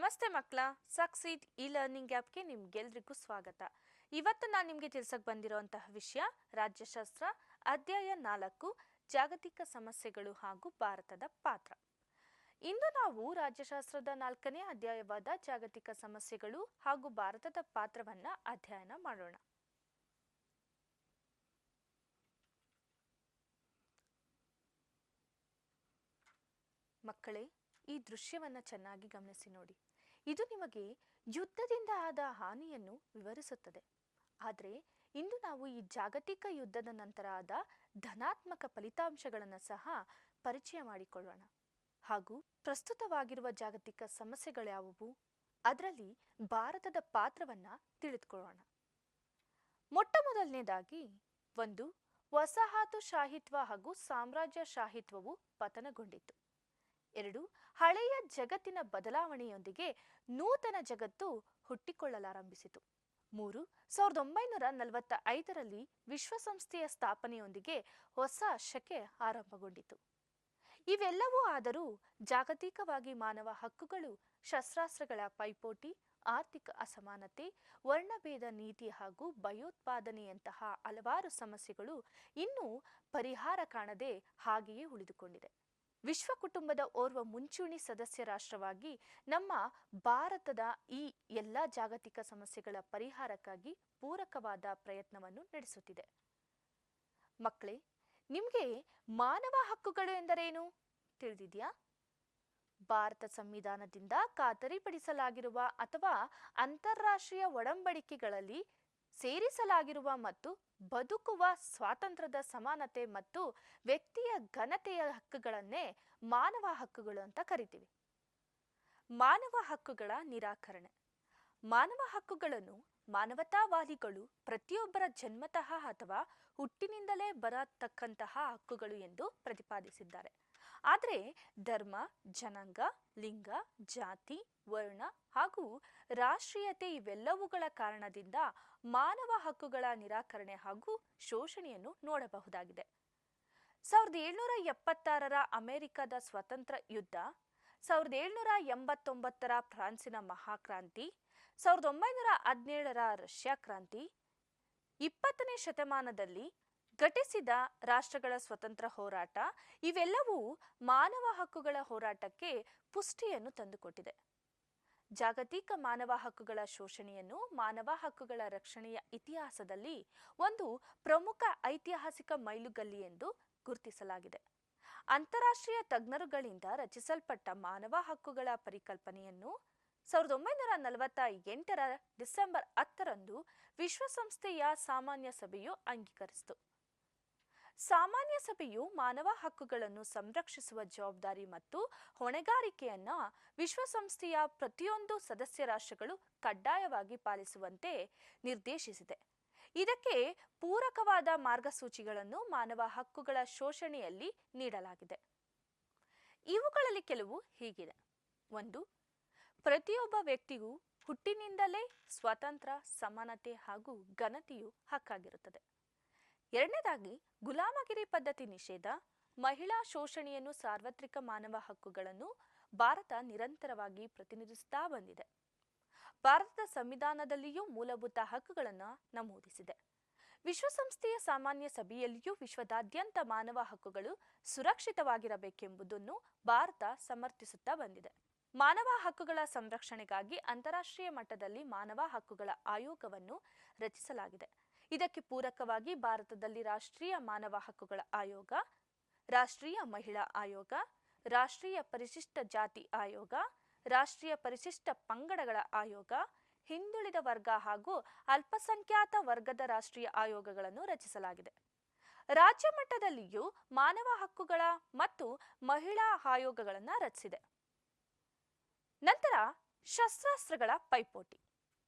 ನಮಸ್ತೆ ಮಕ್ಕಳ. Succeed E learning ಆ್ಯಪ್ಗೆ ನಿಮ್ಗೆಲ್ರಿಗೂ ಸ್ವಾಗತ. ಇವತ್ತು ನಾನು ನಿಮಗೆ ತಿಳಿಸಕ್ಕೆ ಬಂದಿರುವಂತಹ ವಿಷಯ ರಾಜ್ಯಶಾಸ್ತ್ರ ಅಧ್ಯಾಯ 4 ಜಾಗತಿಕ ಸಮಸ್ಯೆಗಳು ಹಾಗೂ ಭಾರತದ ಪಾತ್ರ. ಇಂದು ನಾವು ರಾಜ್ಯಶಾಸ್ತ್ರದ 4ನೇ ಅಧ್ಯಾಯವಾದ ಜಾಗತಿಕ ಸಮಸ್ಯೆಗಳು ಹಾಗೂ ಭಾರತದ ಪಾತ್ರವನ್ನ ಅಧ್ಯಯನ ಮಾಡೋಣ. ಮಕ್ಕಳೇ, ಈ ದೃಶ್ಯವನ್ನ ಚೆನ್ನಾಗಿ ಗಮನಿಸಿ ನೋಡಿ. ಇದು ನಿಮಗೆ ಯುದ್ಧದಿಂದ ಆದ ಹಾನಿಯನ್ನು ವಿವರಿಸುತ್ತದೆ. ಆದರೆ ಇಂದು ನಾವು ಈ ಜಾಗತಿಕ ಯುದ್ಧದ ನಂತರ ಆದ ಧನಾತ್ಮಕ ಫಲಿತಾಂಶಗಳನ್ನು ಸಹ ಪರಿಚಯ ಮಾಡಿಕೊಳ್ಳೋಣ ಹಾಗೂ ಪ್ರಸ್ತುತವಾಗಿರುವ ಜಾಗತಿಕ ಸಮಸ್ಯೆಗಳ್ಯಾವುವು, ಅದರಲ್ಲಿ ಭಾರತದ ಪಾತ್ರವನ್ನ ತಿಳಿದುಕೊಳ್ಳೋಣ. ಮೊಟ್ಟ ಮೊದಲನೇದಾಗಿ ವಸಾಹತುಶಾಹಿತ್ವ ಹಾಗೂ ಸಾಮ್ರಾಜ್ಯಶಾಹಿತ್ವವು ಪತನಗೊಂಡಿತು. 2 ಹಳೆಯ ಜಗತ್ತಿನ ಬದಲಾವಣೆಯೊಂದಿಗೆ ನೂತನ ಜಗತ್ತು ಹುಟ್ಟಿಕೊಳ್ಳಲಾರಂಭಿಸಿತು. 3 1945ರಲ್ಲಿ ವಿಶ್ವಸಂಸ್ಥೆಯ ಸ್ಥಾಪನೆಯೊಂದಿಗೆ ಹೊಸ ಶಕೆ ಆರಂಭಗೊಂಡಿತು. ಇವೆಲ್ಲವೂ ಆದರೂ ಜಾಗತಿಕವಾಗಿ ಮಾನವ ಹಕ್ಕುಗಳು, ಶಸ್ತ್ರಾಸ್ತ್ರಗಳ ಪೈಪೋಟಿ, ಆರ್ಥಿಕ ಅಸಮಾನತೆ, ವರ್ಣಭೇದ ನೀತಿ ಹಾಗೂ ಭಯೋತ್ಪಾದನೆಯಂತಹ ಹಲವಾರು ಸಮಸ್ಯೆಗಳು ಇನ್ನೂ ಪರಿಹಾರ ಕಾಣದೆ ಹಾಗೆಯೇ ಉಳಿದುಕೊಂಡಿದೆ. ವಿಶ್ವ ಕುಟುಂಬದ ಓರ್ವ ಮುಂಚೂಣಿ ಸದಸ್ಯ ರಾಷ್ಟ್ರವಾಗಿ ನಮ್ಮ ಭಾರತದ ಈ ಎಲ್ಲ ಜಾಗತಿಕ ಸಮಸ್ಯೆಗಳ ಪರಿಹಾರಕ್ಕಾಗಿ ಪೂರಕವಾದ ಪ್ರಯತ್ನವನ್ನು ನಡೆಸುತ್ತಿದೆ. ಮಕ್ಕಳೇ, ನಿಮಗೆ ಮಾನವ ಹಕ್ಕುಗಳು ಎಂದರೇನು ತಿಳಿದಿದೆಯಾ? ಭಾರತ ಸಂವಿಧಾನದಿಂದ ಖಾತರಿಪಡಿಸಲಾಗಿರುವ ಅಥವಾ ಅಂತಾರಾಷ್ಟ್ರೀಯ ಒಡಂಬಡಿಕೆಗಳಲ್ಲಿ ಸೇರಿಸಲಾಗಿರುವ ಮತ್ತು ಬದುಕುವ ಸ್ವಾತಂತ್ರ್ಯದ, ಸಮಾನತೆ ಮತ್ತು ವ್ಯಕ್ತಿಯ ಘನತೆಯ ಹಕ್ಕುಗಳನ್ನೇ ಮಾನವ ಹಕ್ಕುಗಳು ಅಂತ ಕರಿತೀವಿ. ಮಾನವ ಹಕ್ಕುಗಳ ನಿರಾಕರಣೆ. ಮಾನವ ಹಕ್ಕುಗಳನ್ನು ಮಾನವತಾವಾದಿಗಳು ಪ್ರತಿಯೊಬ್ಬರ ಜನ್ಮತಃ ಅಥವಾ ಹುಟ್ಟಿನಿಂದಲೇ ಬರತಕ್ಕಂತಹ ಹಕ್ಕುಗಳು ಎಂದು ಪ್ರತಿಪಾದಿಸಿದ್ದಾರೆ. ಆದರೆ ಧರ್ಮ, ಜನಾಂಗ, ಲಿಂಗ, ಜಾತಿ, ವರ್ಣ ಹಾಗೂ ರಾಷ್ಟ್ರೀಯತೆ ಇವೆಲ್ಲವುಗಳ ಕಾರಣದಿಂದ ಮಾನವ ಹಕ್ಕುಗಳ ನಿರಾಕರಣೆ ಹಾಗೂ ಶೋಷಣೆಯನ್ನು ನೋಡಬಹುದಾಗಿದೆ. 1776ರ ಅಮೆರಿಕದ ಸ್ವಾತಂತ್ರ್ಯ ಯುದ್ಧ, 1789ರ ಫ್ರಾನ್ಸಿನ ಮಹಾಕ್ರಾಂತಿ, 1917ರ ರಷ್ಯಾ ಕ್ರಾಂತಿ, 20ನೇ ಶತಮಾನದಲ್ಲಿ ಘಟಿಸಿದ ರಾಷ್ಟ್ರಗಳ ಸ್ವತಂತ್ರ ಹೋರಾಟ ಇವೆಲ್ಲವೂ ಮಾನವ ಹಕ್ಕುಗಳ ಹೋರಾಟಕ್ಕೆ ಪುಷ್ಟಿಯನ್ನು ತಂದುಕೊಟ್ಟಿದೆ. ಜಾಗತಿಕ ಮಾನವ ಹಕ್ಕುಗಳ ಶೋಷಣೆಯನ್ನು ಮಾನವ ಹಕ್ಕುಗಳ ರಕ್ಷಣೆಯ ಇತಿಹಾಸದಲ್ಲಿ ಒಂದು ಪ್ರಮುಖ ಐತಿಹಾಸಿಕ ಮೈಲುಗಲ್ಲು ಎಂದು ಗುರುತಿಸಲಾಗಿದೆ. ಅಂತಾರಾಷ್ಟ್ರೀಯ ತಜ್ಞರುಗಳಿಂದ ರಚಿಸಲ್ಪಟ್ಟ ಮಾನವ ಹಕ್ಕುಗಳ ಪರಿಕಲ್ಪನೆಯನ್ನು 1948ರ ಡಿಸೆಂಬರ್ 10ರಂದು ವಿಶ್ವಸಂಸ್ಥೆಯ ಸಾಮಾನ್ಯ ಸಭೆಯು ಅಂಗೀಕರಿಸಿತು. ಸಾಮಾನ್ಯ ಸಭೆಯು ಮಾನವ ಹಕ್ಕುಗಳನ್ನು ಸಂರಕ್ಷಿಸುವ ಜವಾಬ್ದಾರಿ ಮತ್ತು ಹೊಣೆಗಾರಿಕೆಯನ್ನ ವಿಶ್ವಸಂಸ್ಥೆಯ ಪ್ರತಿಯೊಂದು ಸದಸ್ಯ ರಾಷ್ಟ್ರಗಳು ಕಡ್ಡಾಯವಾಗಿ ಪಾಲಿಸುವಂತೆ ನಿರ್ದೇಶಿಸಿದೆ. ಇದಕ್ಕೆ ಪೂರಕವಾದ ಮಾರ್ಗಸೂಚಿಗಳನ್ನು ಮಾನವ ಹಕ್ಕುಗಳ ಶೋಷಣೆಯಲ್ಲಿ ನೀಡಲಾಗಿದೆ. ಇವುಗಳಲ್ಲಿ ಕೆಲವು ಹೀಗಿದೆ. 1. ಪ್ರತಿಯೊಬ್ಬ ವ್ಯಕ್ತಿಗೂ ಹುಟ್ಟಿನಿಂದಲೇ ಸ್ವಾತಂತ್ರ್ಯ, ಸಮಾನತೆ ಹಾಗೂ ಘನತೆಯು ಹಕ್ಕಾಗಿರುತ್ತದೆ. 2ನೇದಾಗಿ ಗುಲಾಮಗಿರಿ ಪದ್ಧತಿ ನಿಷೇಧ, ಮಹಿಳಾ ಶೋಷಣೆಯನ್ನು ಸಾರ್ವತ್ರಿಕ ಮಾನವ ಹಕ್ಕುಗಳನ್ನು ಭಾರತ ನಿರಂತರವಾಗಿ ಪ್ರತಿನಿಧಿಸುತ್ತಾ ಬಂದಿದೆ. ಭಾರತದ ಸಂವಿಧಾನದಲ್ಲಿಯೂ ಮೂಲಭೂತ ಹಕ್ಕುಗಳನ್ನು ನಮೂದಿಸಿದೆ. ವಿಶ್ವಸಂಸ್ಥೆಯ ಸಾಮಾನ್ಯ ಸಭೆಯಲ್ಲಿಯೂ ವಿಶ್ವದಾದ್ಯಂತ ಮಾನವ ಹಕ್ಕುಗಳು ಸುರಕ್ಷಿತವಾಗಿರಬೇಕೆಂಬುದನ್ನು ಭಾರತ ಸಮರ್ಥಿಸುತ್ತಾ ಬಂದಿದೆ. ಮಾನವ ಹಕ್ಕುಗಳ ಸಂರಕ್ಷಣೆಗಾಗಿ ಅಂತಾರಾಷ್ಟ್ರೀಯ ಮಟ್ಟದಲ್ಲಿ ಮಾನವ ಹಕ್ಕುಗಳ ಆಯೋಗವನ್ನು ರಚಿಸಲಾಗಿದೆ. ಇದಕ್ಕೆ ಪೂರಕವಾಗಿ ಭಾರತದಲ್ಲಿ ರಾಷ್ಟ್ರೀಯ ಮಾನವ ಹಕ್ಕುಗಳ ಆಯೋಗ, ರಾಷ್ಟ್ರೀಯ ಮಹಿಳಾ ಆಯೋಗ, ರಾಷ್ಟ್ರೀಯ ಪರಿಶಿಷ್ಟ ಜಾತಿ ಆಯೋಗ, ರಾಷ್ಟ್ರೀಯ ಪರಿಶಿಷ್ಟ ಪಂಗಡಗಳ ಆಯೋಗ, ಹಿಂದುಳಿದ ವರ್ಗ ಹಾಗೂ ಅಲ್ಪಸಂಖ್ಯಾತ ವರ್ಗದ ರಾಷ್ಟ್ರೀಯ ಆಯೋಗಗಳನ್ನು ರಚಿಸಲಾಗಿದೆ. ರಾಜ್ಯ ಮಟ್ಟದಲ್ಲಿಯೂ ಮಾನವ ಹಕ್ಕುಗಳ ಮತ್ತು ಮಹಿಳಾ ಆಯೋಗಗಳನ್ನು ರಚಿಸಿದೆ. ನಂತರ ಶಸ್ತ್ರಾಸ್ತ್ರಗಳ ಪೈಪೋಟಿ.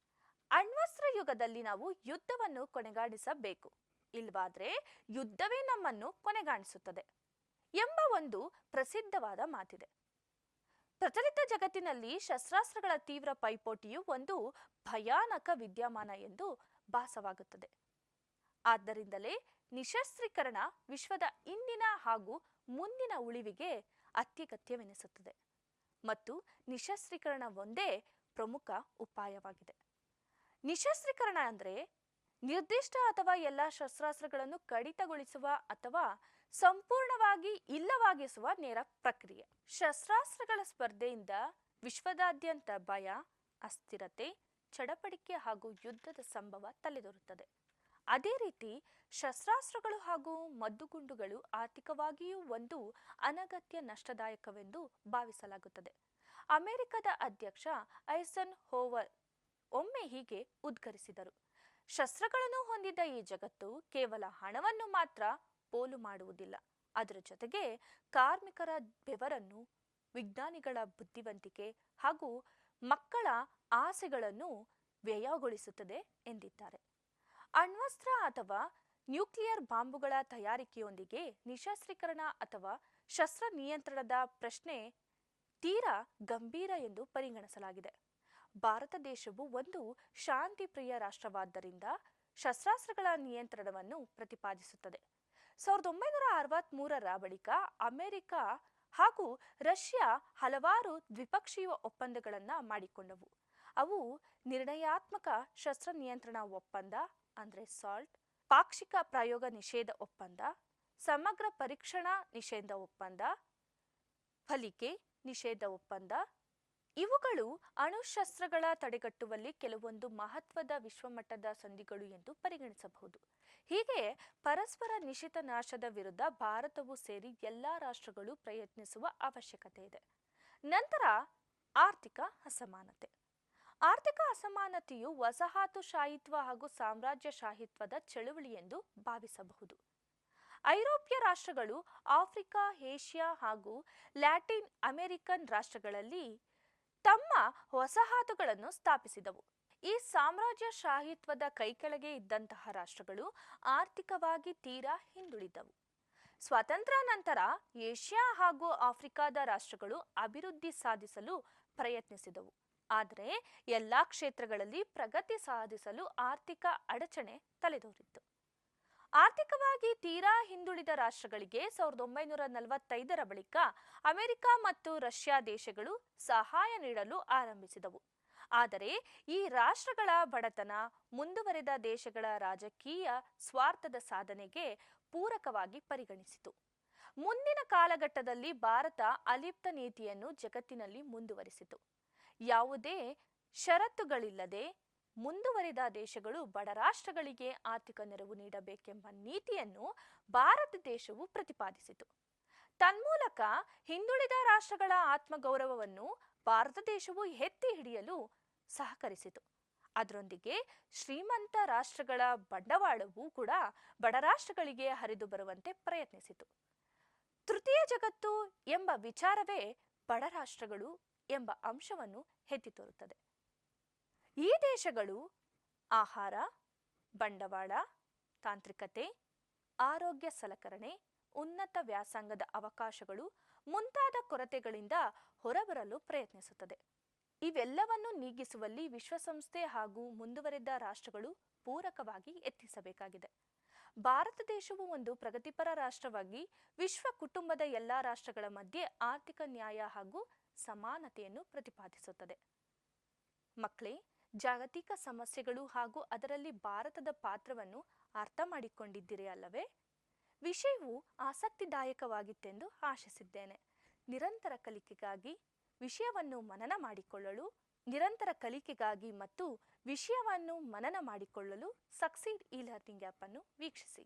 ಅಣ್ವಸ್ತ್ರ ಯುಗದಲ್ಲಿ ನಾವು ಯುದ್ಧವನ್ನು ಕೊನೆಗಾಣಿಸಬೇಕು, ಇಲ್ವಾದ್ರೆ ಯುದ್ಧವೇ ನಮ್ಮನ್ನು ಕೊನೆಗಾಣಿಸುತ್ತದೆ ಎಂಬ ಒಂದು ಪ್ರಸಿದ್ಧವಾದ ಮಾತಿದೆ. ಪ್ರಚಲಿತ ಜಗತ್ತಿನಲ್ಲಿ ಶಸ್ತ್ರಾಸ್ತ್ರಗಳ ತೀವ್ರ ಪೈಪೋಟಿಯು ಒಂದು ಭಯಾನಕ ವಿದ್ಯಮಾನ ಎಂದು ಭಾಸವಾಗುತ್ತದೆ. ಆದ್ದರಿಂದಲೇ ನಿಶಸ್ತ್ರೀಕರಣ ವಿಶ್ವದ ಇಂದಿನ ಹಾಗೂ ಮುಂದಿನ ಉಳಿವಿಗೆ ಅತ್ಯಗತ್ಯವೆನಿಸುತ್ತದೆ. ಮತ್ತು ನಿಶಸ್ತ್ರೀಕರಣ ಒಂದೇ ಪ್ರಮುಖ ಉಪಾಯವಾಗಿದೆ. ನಿಶಸ್ತ್ರೀಕರಣ ಅಂದರೆ ನಿರ್ದಿಷ್ಟ ಅಥವಾ ಎಲ್ಲ ಶಸ್ತ್ರಾಸ್ತ್ರಗಳನ್ನು ಕಡಿತಗೊಳಿಸುವ ಅಥವಾ ಸಂಪೂರ್ಣವಾಗಿ ಇಲ್ಲವಾಗಿಸುವ ನೇರ ಪ್ರಕ್ರಿಯೆ. ಶಸ್ತ್ರಾಸ್ತ್ರಗಳ ಸ್ಪರ್ಧೆಯಿಂದ ವಿಶ್ವದಾದ್ಯಂತ ಭಯ, ಅಸ್ಥಿರತೆ, ಚಡಪಡಿಕೆ ಹಾಗೂ ಯುದ್ಧದ ಸಂಭವ ತಲೆದೋರುತ್ತದೆ. ಅದೇ ರೀತಿ ಶಸ್ತ್ರಾಸ್ತ್ರಗಳು ಹಾಗೂ ಮದ್ದುಗುಂಡುಗಳು ಆರ್ಥಿಕವಾಗಿಯೂ ಒಂದು ಅನಗತ್ಯ ನಷ್ಟದಾಯಕವೆಂದು ಭಾವಿಸಲಾಗುತ್ತದೆ. ಅಮೆರಿಕದ ಅಧ್ಯಕ್ಷ ಐಸನ್ ಹೋವರ್ ಒಮ್ಮೆ ಹೀಗೆ ಉದ್ಗರಿಸಿದರು: ಶಸ್ತ್ರಗಳನ್ನು ಹೊಂದಿದ್ದ ಈ ಜಗತ್ತು ಕೇವಲ ಹಣವನ್ನು ಮಾತ್ರ ಪೋಲು ಮಾಡುವುದಿಲ್ಲ, ಅದರ ಜೊತೆಗೆ ಕಾರ್ಮಿಕರ ಬೆವರನ್ನು, ವಿಜ್ಞಾನಿಗಳ ಬುದ್ಧಿವಂತಿಕೆ ಹಾಗೂ ಮಕ್ಕಳ ಆಸೆಗಳನ್ನು ವ್ಯಯಗೊಳಿಸುತ್ತದೆ ಎಂದಿದ್ದಾರೆ. ಅಣ್ವಸ್ತ್ರ ಅಥವಾ ನ್ಯೂಕ್ಲಿಯರ್ ಬಾಂಬುಗಳ ತಯಾರಿಕೆಯೊಂದಿಗೆ ನಿಶಸ್ತ್ರೀಕರಣ ಅಥವಾ ಶಸ್ತ್ರ ನಿಯಂತ್ರಣದ ಪ್ರಶ್ನೆ ತೀರಾ ಗಂಭೀರ ಎಂದು ಪರಿಗಣಿಸಲಾಗಿದೆ. ಭಾರತ ದೇಶವು ಒಂದು ಶಾಂತಿಪ್ರಿಯ ರಾಷ್ಟ್ರವಾದ್ದರಿಂದ ಶಸ್ತ್ರಾಸ್ತ್ರಗಳ ನಿಯಂತ್ರಣವನ್ನು ಪ್ರತಿಪಾದಿಸುತ್ತದೆ. 1963ರ ಬಳಿಕ ಅಮೆರಿಕ ಹಾಗೂ ರಷ್ಯಾ ಹಲವಾರು ದ್ವಿಪಕ್ಷೀಯ ಒಪ್ಪಂದಗಳನ್ನು ಮಾಡಿಕೊಂಡವು. ಅವು ನಿರ್ಣಯಾತ್ಮಕ ಶಸ್ತ್ರ ನಿಯಂತ್ರಣ ಒಪ್ಪಂದ ಅಂದರೆ ಸಾಲ್ಟ್, ಪಾಕ್ಷಿಕ ಪ್ರಯೋಗ ನಿಷೇಧ ಒಪ್ಪಂದ, ಸಮಗ್ರ ಪರೀಕ್ಷಣಾ ನಿಷೇಧ ಒಪ್ಪಂದ, ಫಲಿಕೆ ನಿಷೇಧ ಒಪ್ಪಂದ. ಇವುಗಳು ಅಣುಶಸ್ತ್ರಗಳ ತಡೆಗಟ್ಟುವಲ್ಲಿ ಕೆಲವೊಂದು ಮಹತ್ವದ ವಿಶ್ವಮಟ್ಟದ ಸಂಧಿಗಳು ಎಂದು ಪರಿಗಣಿಸಬಹುದು. ಹೀಗೆ ಪರಸ್ಪರ ನಿಶ್ಚಿತ ನಾಶದ ವಿರುದ್ಧ ಭಾರತವು ಸೇರಿ ಎಲ್ಲಾ ರಾಷ್ಟ್ರಗಳು ಪ್ರಯತ್ನಿಸುವ ಅವಶ್ಯಕತೆ ಇದೆ. ನಂತರ ಆರ್ಥಿಕ ಅಸಮಾನತೆ. ಆರ್ಥಿಕ ಅಸಮಾನತೆಯು ವಸಾಹತುಶಾಹಿತ್ವ ಹಾಗೂ ಸಾಮ್ರಾಜ್ಯಶಾಹಿತ್ವದ ಚಳುವಳಿ ಎಂದು ಭಾವಿಸಬಹುದು. ಐರೋಪ್ಯ ರಾಷ್ಟ್ರಗಳು ಆಫ್ರಿಕಾ, ಏಷ್ಯಾ ಹಾಗೂ ಲ್ಯಾಟಿನ್ ಅಮೆರಿಕನ್ ರಾಷ್ಟ್ರಗಳಲ್ಲಿ ತಮ್ಮ ವಸಾಹತುಗಳನ್ನು ಸ್ಥಾಪಿಸಿದವು. ಈ ಸಾಮ್ರಾಜ್ಯಶಾಹಿತ್ವದ ಕೈಕೆಳಗೆ ಇದ್ದಂತಹ ರಾಷ್ಟ್ರಗಳು ಆರ್ಥಿಕವಾಗಿ ತೀರಾ ಹಿಂದುಳಿದವು. ಸ್ವಾತಂತ್ರ್ಯ ನಂತರ ಏಷ್ಯಾ ಹಾಗೂ ಆಫ್ರಿಕಾದ ರಾಷ್ಟ್ರಗಳು ಅಭಿವೃದ್ಧಿ ಸಾಧಿಸಲು ಪ್ರಯತ್ನಿಸಿದವು. ಆದರೆ ಎಲ್ಲಾ ಕ್ಷೇತ್ರಗಳಲ್ಲಿ ಪ್ರಗತಿ ಸಾಧಿಸಲು ಆರ್ಥಿಕ ಅಡಚಣೆ ತಲೆದೋರಿತ್ತು. ಆರ್ಥಿಕವಾಗಿ ತೀರಾ ಹಿಂದುಳಿದ ರಾಷ್ಟ್ರಗಳಿಗೆ 1945ರ ಬಳಿಕ ಅಮೆರಿಕ ಮತ್ತು ರಷ್ಯಾ ದೇಶಗಳು ಸಹಾಯ ನೀಡಲು ಆರಂಭಿಸಿದವು. ಆದರೆ ಈ ರಾಷ್ಟ್ರಗಳ ಬಡತನ ಮುಂದುವರೆದ ದೇಶಗಳ ರಾಜಕೀಯ ಸ್ವಾರ್ಥದ ಸಾಧನೆಗೆ ಪೂರಕವಾಗಿ ಪರಿಗಣಿಸಿತು. ಮುಂದಿನ ಕಾಲಘಟ್ಟದಲ್ಲಿ ಭಾರತ ಅಲಿಪ್ತ ನೀತಿಯನ್ನು ಜಗತ್ತಿನಲ್ಲಿ ಮುಂದುವರಿಸಿತು. ಯಾವುದೇ ಷರತ್ತುಗಳಿಲ್ಲದೆ ಮುಂದುವರಿದ ದೇಶಗಳು ಬಡ ರಾಷ್ಟ್ರಗಳಿಗೆ ಆರ್ಥಿಕ ನೆರವು ನೀಡಬೇಕೆಂಬ ನೀತಿಯನ್ನು ಭಾರತ ದೇಶವು ಪ್ರತಿಪಾದಿಸಿತು. ತನ್ಮೂಲಕ ಹಿಂದುಳಿದ ರಾಷ್ಟ್ರಗಳ ಆತ್ಮಗೌರವವನ್ನು ಭಾರತ ದೇಶವು ಎತ್ತಿ ಹಿಡಿಯಲು ಸಹಕರಿಸಿತು. ಅದರೊಂದಿಗೆ ಶ್ರೀಮಂತ ರಾಷ್ಟ್ರಗಳ ಬಂಡವಾಳವೂ ಕೂಡ ಬಡ ರಾಷ್ಟ್ರಗಳಿಗೆ ಹರಿದು ಬರುವಂತೆ ಪ್ರಯತ್ನಿಸಿತು. ತೃತೀಯ ಜಗತ್ತು ಎಂಬ ವಿಚಾರವೇ ಬಡ ರಾಷ್ಟ್ರಗಳು ಎಂಬ ಅಂಶವನ್ನು ಎತ್ತಿ ತೋರುತ್ತದೆ. ಈ ದೇಶಗಳು ಆಹಾರ, ಬಂಡವಾಳ, ತಾಂತ್ರಿಕತೆ, ಆರೋಗ್ಯ ಸಲಕರಣೆ, ಉನ್ನತ ವ್ಯಾಸಂಗದ ಅವಕಾಶಗಳು ಮುಂತಾದ ಕೊರತೆಗಳಿಂದ ಹೊರಬರಲು ಪ್ರಯತ್ನಿಸುತ್ತದೆ. ಇವೆಲ್ಲವನ್ನು ನೀಗಿಸುವಲ್ಲಿ ವಿಶ್ವಸಂಸ್ಥೆ ಹಾಗೂ ಮುಂದುವರೆದ ರಾಷ್ಟ್ರಗಳು ಪೂರಕವಾಗಿ ಯತ್ನಿಸಬೇಕಾಗಿದೆ. ಭಾರತ ದೇಶವು ಒಂದು ಪ್ರಗತಿಪರ ರಾಷ್ಟ್ರವಾಗಿ ವಿಶ್ವ ಕುಟುಂಬದ ಎಲ್ಲಾ ರಾಷ್ಟ್ರಗಳ ಮಧ್ಯೆ ಆರ್ಥಿಕ ನ್ಯಾಯ ಹಾಗೂ ಸಮಾನತೆಯನ್ನು ಪ್ರತಿಪಾದಿಸುತ್ತದೆ. ಮಕ್ಕಳೇ, ಜಾಗತಿಕ ಸಮಸ್ಯೆಗಳು ಹಾಗೂ ಅದರಲ್ಲಿ ಭಾರತದ ಪಾತ್ರವನ್ನು ಅರ್ಥ ಮಾಡಿಕೊಂಡಿದ್ದೀರಿ ಅಲ್ಲವೇ? ವಿಷಯವು ಆಸಕ್ತಿದಾಯಕವಾಗಿತ್ತೆಂದು ಆಶಿಸಿದ್ದೇನೆ. ನಿರಂತರ ಕಲಿಕೆಗಾಗಿ ವಿಷಯವನ್ನು ಮನನ ಮಾಡಿಕೊಳ್ಳಲು ಮತ್ತು ವಿಷಯವನ್ನು ಮನನ ಮಾಡಿಕೊಳ್ಳಲು ಸಕ್ಸೀಡ್ ಇ ಲರ್ನಿಂಗ್ ಆ್ಯಪ್ ಅನ್ನು ವೀಕ್ಷಿಸಿ.